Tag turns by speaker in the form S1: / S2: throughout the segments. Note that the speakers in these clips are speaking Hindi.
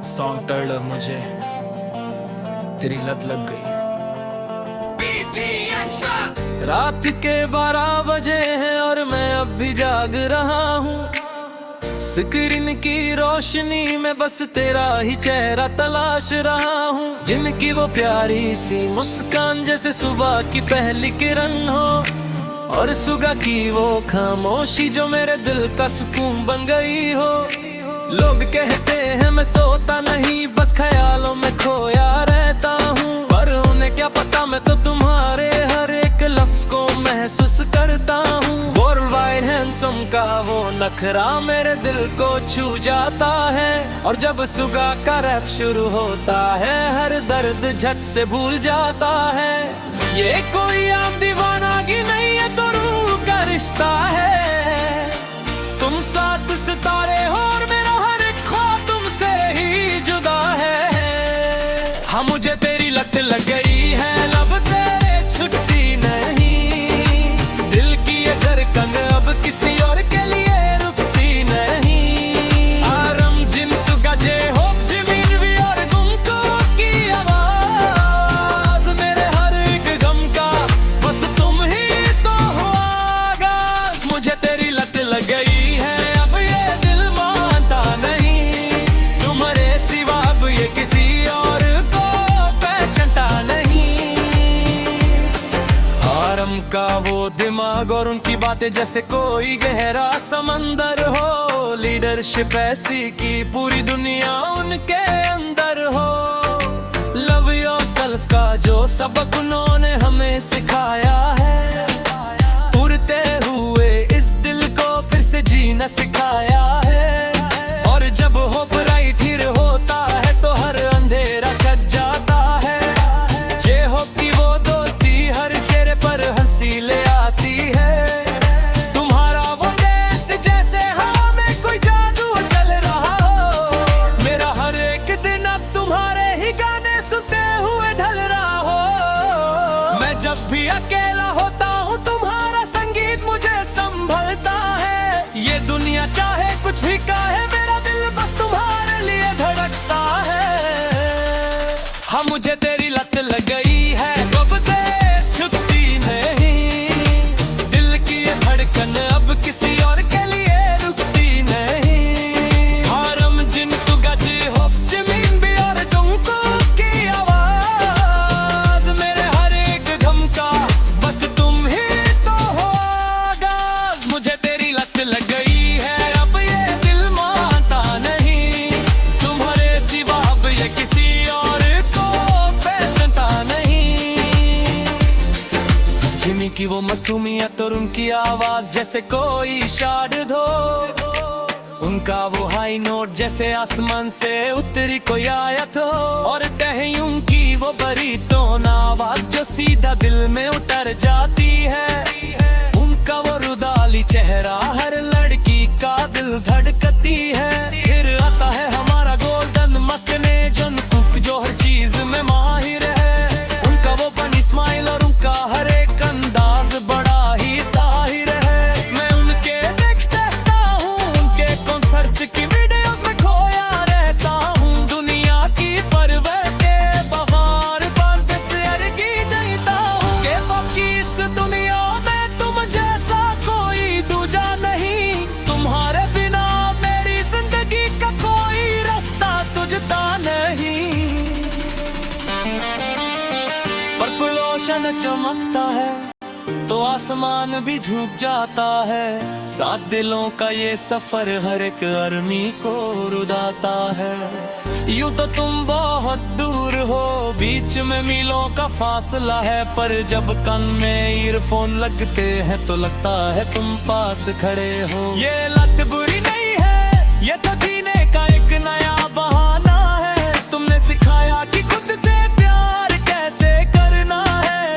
S1: सॉन्ग टर्ड मुझे तेरी लत लग गई। रात के 12 बजे हैं और मैं अब भी जाग रहा हूँ। स्क्रीन की रोशनी में बस तेरा ही चेहरा तलाश रहा हूँ। जिनकी वो प्यारी सी मुस्कान जैसे सुबह की पहली किरण हो, और सुबह की वो खामोशी जो मेरे दिल का सुकून बन गई हो। लोग कहते हैं मैं सोता नहीं, बस ख्यालों में खोया रहता हूँ। पर उन्हें क्या पता, मैं तो तुम्हारे हर एक लफ्ज को महसूस करता हूँ। वर्ल्ड वाइड हैंडसम का वो नखरा मेरे दिल को छू जाता है, और जब सुबह का रैप शुरू होता है हर दर्द झट से भूल जाता है। ये कोई आम दीवानागी नहीं है, तो रूह का रिश्ता है। तुम साथ सितारे हो और मेरा हर एक ख्वाब तुमसे ही जुदा है। हाँ मुझे तेरी लत लग गई है, लब तेरे छुट्टी नहीं। दिल की ये धड़कन अब किसी और के लिए रुकती नहीं। आरम जिन सुगजे हो जमीन भी और गुमको की आवाज, मेरे हर एक गम का बस तुम ही तो हो आगाज। मुझे तेरी लत लग गई है, अब ये दिल मानता नहीं। तुम्हारे सिवा अब ये किसी और को पहचानता नहीं। आरम का वो दिमाग और उनकी बातें जैसे कोई गहरा समंदर हो। लीडरशिप ऐसी की पूरी दुनिया उनके अंदर हो। लव योरसेल्फ का जो सबक उन्होंने हमें सिखाया है, उड़ते हुए इस दिल को फिर से जीना सिखाया है। और जब होप राइट हिर होता है तो हर अंधेरा छट जाता है। जे होप की वो दोस्ती हर चेहरे पर हंसी ले आती है। तुम्हारा वो डांस जैसे हवा में कोई जादू चल रहा हो। मेरा हर एक दिन अब तुम्हारे ही गाने सुनते हुए ढल रहा हो। मैं जब भी अकेला होता हूँ तुम्हारा संगीत मुझे संभलता है। ये दुनिया चाहे कुछ भी कहे, मेरा दिल बस तुम्हारे लिए धड़कता है। हाँ मुझे तेरी लत लग गई है, कब से छुट्टी नहीं। दिल की ये धड़कन अब किसी और के लिए रुकती नहीं। आरम जिन सुगज हो जमीन भी और तुमको की आवाज, मेरे हर एक गम का बस तुम ही तो हो आगाज। मुझे तेरी लत लग गई है, अब ये दिल मानता नहीं। तुम्हारे सिवा अब ये किसी और को पहचानता नहीं। जिमी की वो मासूमियत और उनकी आवाज जैसे कोई शायद हो। उनका वो हाई नोट जैसे आसमान से उतरी कोई आयत हो। और तहयुं की वो बरीटोन आवाज जो सीधा दिल में उतर जाती है। उनका वो रुदाली चेहरा हर लड़की का दिल धड़कती है। फिर आता है हमारा गोल्डन मकने जो कुक जो हर चीज में माहिर है। उनका वो बनी स्माइल और उनका हर एक अंदाज बड़ा ही साहिर है। मैं उनके देखता हूँ, उनके कॉन्सर्ट की वीडियोस में खोया रहता हूँ। दुनिया की परवाह के बहार बांध से अर्गी देता हूँ। के बाकी इस दुनिया में तुम जैसा कोई दूजा नहीं। तुम्हारे बिना मेरी जिंदगी का कोई रास्ता सुझता नहीं। पर्पल ओशन चमकता है तो आसमान भी झुक जाता है। सात दिलों का ये सफर हर एक आर्मी को रुदाता है। यूं तो तुम बहुत दूर हो, बीच में मीलों का फासला है। पर जब कान में ईयरफोन लगते हैं तो लगता है तुम पास खड़े हो। ये लत बुरी नहीं है, ये तो जीने का एक नया बहाना है। तुमने सिखाया कि खुद से प्यार कैसे करना है।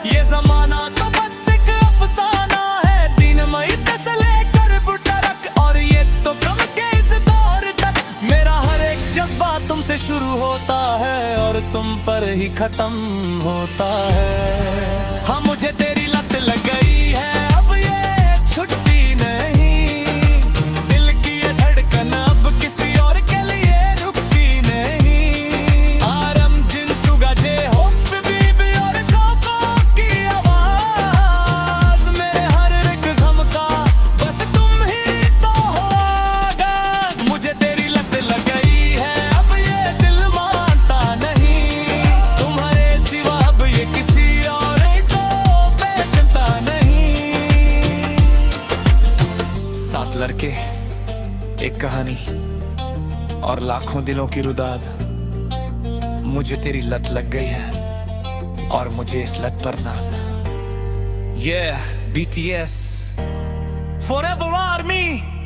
S1: ये जमाना तो बस एक अफसाना है। दिन मई से लेकर बुटरक, और ये तो कम के इस दौर तक। मेरा हर एक जज्बा तुमसे शुरू होता है और तुम पर ही खत्म होता है। हाँ मुझे तेरी लत लग गई है, अब ये छुट्टी नहीं। दिल की ये एक कहानी और लाखों दिलों की रुदाद। मुझे तेरी लत लग गई है और मुझे इस लत पर नाज है। Yeah, BTS Forever Army।